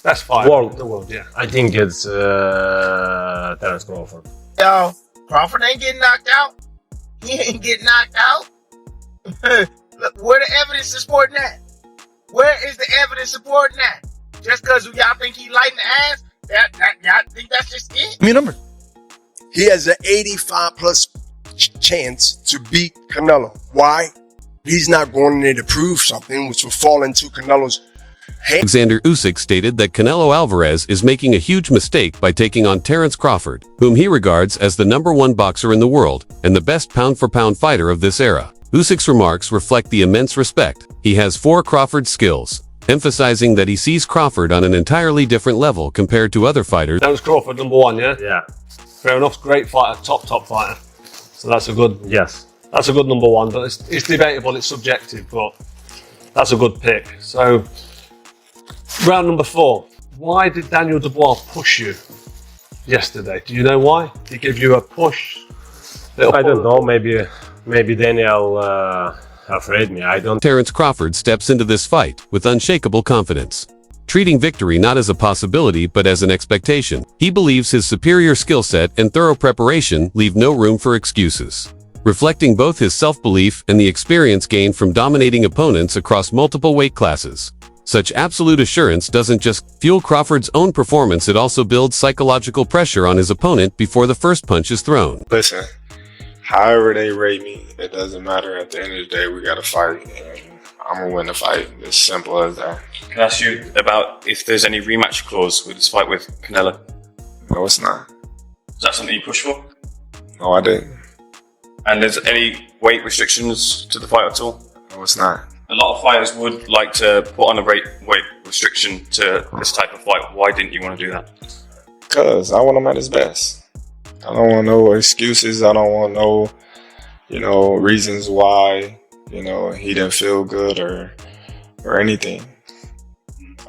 Best fighter World. in the world, yeah. I think it's Terence Crawford. Yo, Crawford ain't getting knocked out. He ain't getting knocked out. Look, where the evidence supporting that? Where is the evidence supporting that? Just because y'all think he lighting the ass, y'all think that's just it? Give me a number. He has an 85+ chance to beat Canelo. Why? He's not going in there to prove something, which will fall into Canelo's hands. Oleksandr Usyk stated that Canelo Alvarez is making a huge mistake by taking on Terence Crawford, whom he regards as the #1 boxer in the world and the best pound-for-pound fighter of this era. Usyk's remarks reflect the immense respect he has for Crawford's skills, emphasizing that he sees Crawford on an entirely different level compared to other fighters. That was Crawford, #1, yeah? Yeah. Fair enough, great fighter, top fighter. So that's a good, Yes. that's a good #1, but it's debatable, it's subjective, but that's a good pick. So, round number 4. Why did Daniel Dubois push you yesterday? Do you know why? Did he give you a push? I don't know. Maybe Daniel afraid me. I don't. Terence Crawford steps into this fight with unshakable confidence, treating victory not as a possibility but as an expectation. He believes his superior skill set and thorough preparation leave no room for excuses, reflecting both his self-belief and the experience gained from dominating opponents across multiple weight classes. Such absolute assurance doesn't just fuel Crawford's own performance, it also builds psychological pressure on his opponent before the first punch is thrown. Listen, however they rate me, it doesn't matter. At the end of the day, we got to fight, and I'm going to win the fight. It's simple as that. Can I ask you about if there's any rematch clause with this fight with Canelo? No, it's not. Is that something you push for? No, I didn't. And there's any weight restrictions to the fight at all? No, it's not. A lot of fighters would like to put on a weight restriction to this type of fight. Why didn't you want to do that? Because I want him at his best. I don't want no excuses. I don't want no, reasons why, he didn't feel good or anything.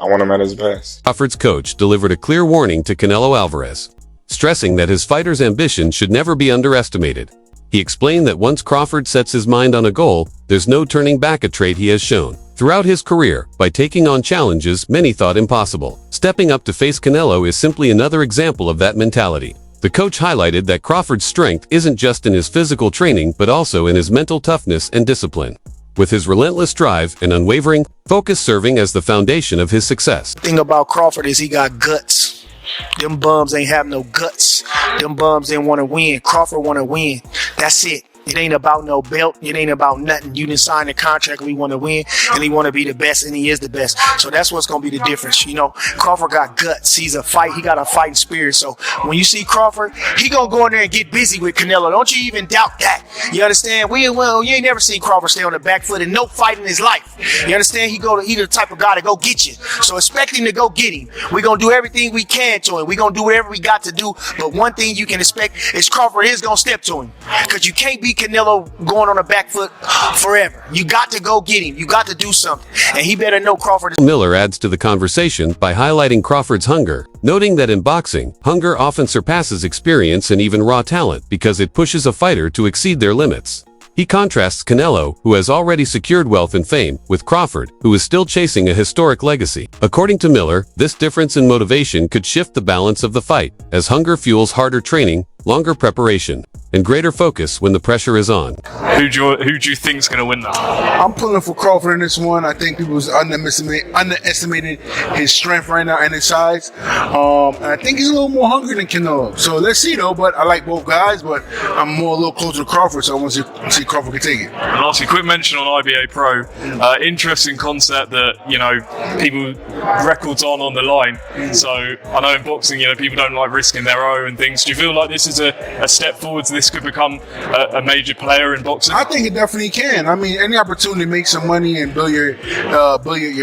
I want him at his best. Crawford's coach delivered a clear warning to Canelo Alvarez, stressing that his fighter's ambition should never be underestimated. He explained that once Crawford sets his mind on a goal, there's no turning back, a trait he has shown throughout his career by taking on challenges many thought impossible. Stepping up to face Canelo is simply another example of that mentality. The coach highlighted that Crawford's strength isn't just in his physical training but also in his mental toughness and discipline, with his relentless drive and unwavering focus serving as the foundation of his success. The thing about Crawford is he got guts. Them bums ain't have no guts. Them bums didn't want to win. Crawford want to win. That's it. It ain't about no belt. It ain't about nothing. You didn't sign the contract. We want to win, and he want to be the best, and he is the best. So that's what's going to be the difference. Crawford got guts. He got a fighting spirit. So when you see Crawford, he going to go in there and get busy with Canelo. Don't you even doubt that. You understand? You ain't never seen Crawford stay on the back foot in no fight in his life. You understand? He the type of guy to go get you. So expect him to go get him. We're going to do everything we can to him. We're going to do whatever we got to do. But one thing you can expect is Crawford is going to step to him. Because you can't be Canelo going on a back foot forever. You got to go get him. You got to do something. And he better know Crawford. Miller adds to the conversation by highlighting Crawford's hunger, noting that in boxing, hunger often surpasses experience and even raw talent because it pushes a fighter to exceed their limits. He contrasts Canelo, who has already secured wealth and fame, with Crawford, who is still chasing a historic legacy. According to Miller, this difference in motivation could shift the balance of the fight, as hunger fuels harder training, longer preparation, and greater focus when the pressure is on. Who do you think's going to win that? I'm pulling for Crawford in this one. I think people underestimated his strength right now and his size. And I think he's a little more hungry than Canelo. So let's see though. But I like both guys, but I'm a little closer to Crawford, so I want to see Crawford can take it. And lastly, quick mention on IBA Pro. Interesting concept that people records on the line. So I know in boxing, people don't like risking their own and things. Do you feel like this is a step forward? This could become a major player in boxing? I think it definitely can. I mean, any opportunity to make some money and build your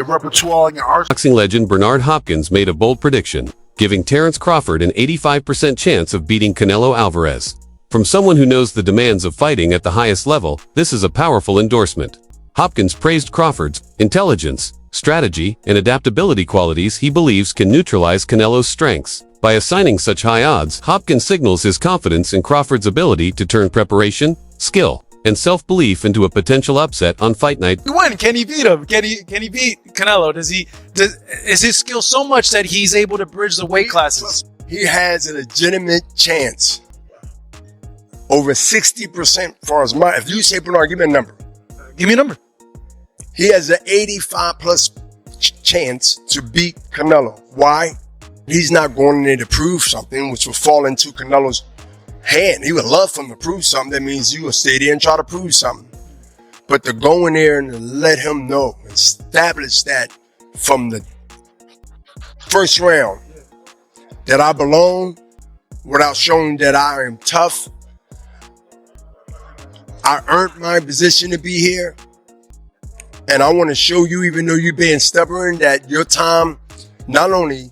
repertoire and your arsenal. Boxing legend Bernard Hopkins made a bold prediction, giving Terence Crawford an 85% chance of beating Canelo Alvarez. From someone who knows the demands of fighting at the highest level, this is a powerful endorsement. Hopkins praised Crawford's intelligence, strategy, and adaptability qualities he believes can neutralize Canelo's strengths. By assigning such high odds, Hopkins signals his confidence in Crawford's ability to turn preparation, skill, and self-belief into a potential upset on fight night. When can he beat him? Can he beat Canelo? Is his skill so much that he's able to bridge the weight classes? He has a legitimate chance. Over 60% for as much. If you say Bernard, give me a number. Give me a number. He has an 85 plus chance to beat Canelo. Why? He's not going in there to prove something, which will fall into Canelo's hand. He would love for him to prove something. That means you will stay there and try to prove something. But to go in there and let him know, establish that from the first round that I belong without showing that I am tough. I earned my position to be here. And I want to show you, even though you're being stubborn, that your time not only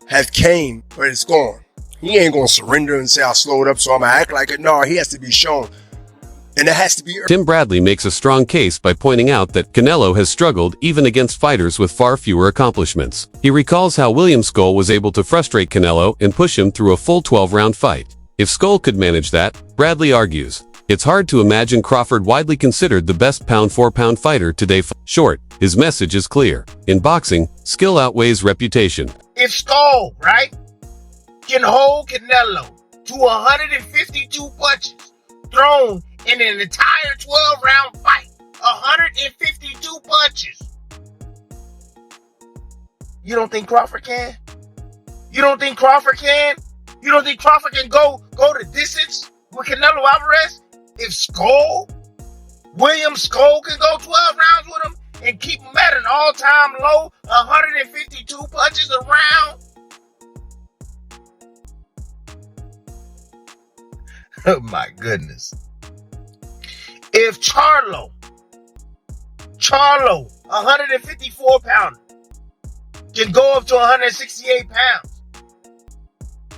have came, but it's gone. He ain't going to surrender and say, I'll slow it up, so I'm going to act like it. No, he has to be shown. And it has to be... Tim Bradley makes a strong case by pointing out that Canelo has struggled even against fighters with far fewer accomplishments. He recalls how William Skull was able to frustrate Canelo and push him through a full 12-round fight. If Skull could manage that, Bradley argues, it's hard to imagine Crawford widely considered the best pound-for-pound fighter today. Short, his message is clear. In boxing, skill outweighs reputation. If Skull, right, can hold Canelo to 152 punches thrown in an entire 12-round fight, 152 punches, you don't think Crawford can? You don't think Crawford can? You don't think Crawford can go the distance with Canelo Alvarez? If William Skull can go 12 rounds with him and keep him at an all-time low, 152 punches a round. Oh my goodness. If Charlo, 154 pounder, can go up to 168 pounds.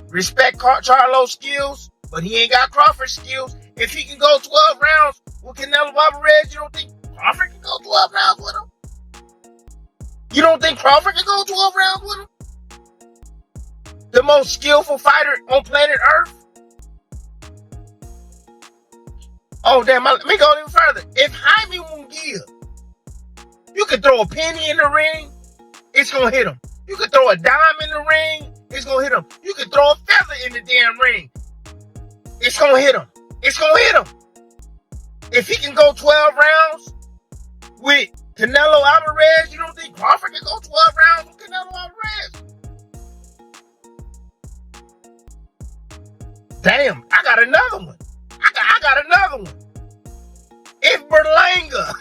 Respect Charlo's skills, but he ain't got Crawford's skills. If he can go 12 rounds with Canelo Alvarez, you don't think Crawford can go 12 rounds with him? You don't think Crawford can go 12 rounds with him? The most skillful fighter on planet Earth? Oh, damn, let me go even further. If Jaime Munguia, you could throw a penny in the ring, it's going to hit him. You could throw a dime in the ring, it's going to hit him. You could throw a feather in the damn ring, it's going to hit him. It's going to hit him. If he can go 12 rounds with Canelo Alvarez, you don't think Crawford can go 12 rounds with Canelo Alvarez? Damn, I got another one. I got another one. If Berlanga,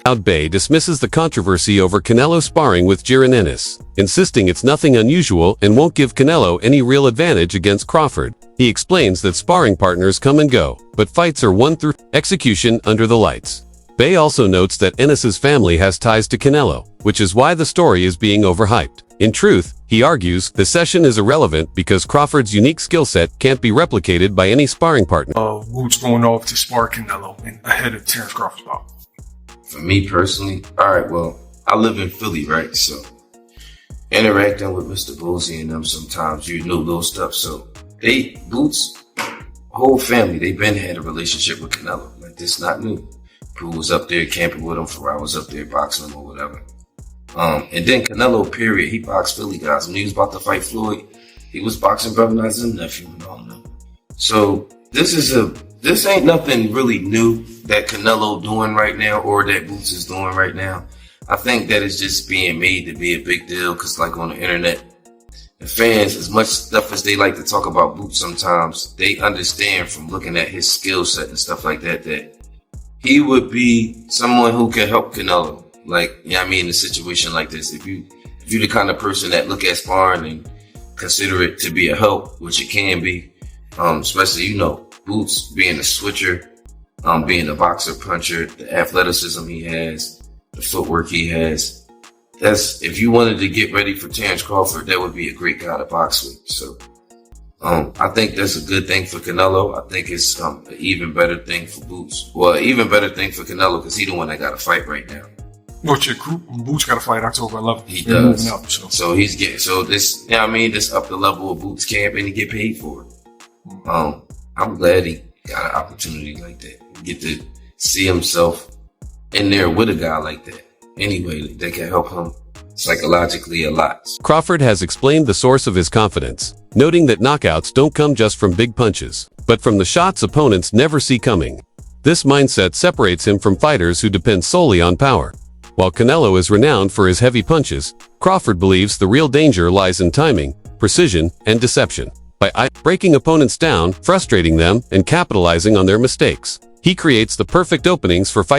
Out Bay dismisses the controversy over Canelo sparring with Jaron Ennis, insisting it's nothing unusual and won't give Canelo any real advantage against Crawford. He explains that sparring partners come and go, but fights are won through execution under the lights. Bay also notes that Ennis's family has ties to Canelo, which is why the story is being overhyped. In truth, he argues, the session is irrelevant because Crawford's unique skill set can't be replicated by any sparring partner. Woods going off to spar Canelo ahead of Terence Crawford's bout. For me personally, alright, well, I live in Philly, right? So, interacting with Mr. Boozy and them sometimes, you know little stuff. So, Boots, whole family, they been had a relationship with Canelo. Like, this not new. Pooh was up there camping with him for I was up there boxing him or whatever. And then Canelo, period, he boxed Philly guys. When he was about to fight Floyd, he was boxing Brother Nazim's nephew and all that. So this ain't nothing really new that Canelo doing right now or that Boots is doing right now. I think that it's just being made to be a big deal because like on the internet, the fans, as much stuff as they like to talk about Boots sometimes, they understand from looking at his skill set and stuff like that, that he would be someone who can help Canelo. Like, you know what I mean, in a situation like this, if you're the kind of person that look at sparring and consider it to be a help, which it can be, especially, you know, Boots being a switcher, being a boxer puncher, the athleticism he has, the footwork he has. If you wanted to get ready for Terence Crawford, that would be a great guy to box with. So, I think that's a good thing for Canelo. I think it's an even better thing for Boots. Well, even better thing for Canelo because he's the one that got to fight right now. What's your group? Boots got to fight October 11th. He They're does. moving up, so. So he's getting, so this, you know what I mean, this up the level of Boots camp and he get paid for it. I'm glad he got an opportunity like that. Get to see himself in there with a guy like that. Anyway, that can help him psychologically a lot. Crawford has explained the source of his confidence, noting that knockouts don't come just from big punches, but from the shots opponents never see coming. This mindset separates him from fighters who depend solely on power. While Canelo is renowned for his heavy punches, Crawford believes the real danger lies in timing, precision, and deception. By breaking opponents down, frustrating them, and capitalizing on their mistakes, he creates the perfect openings for fight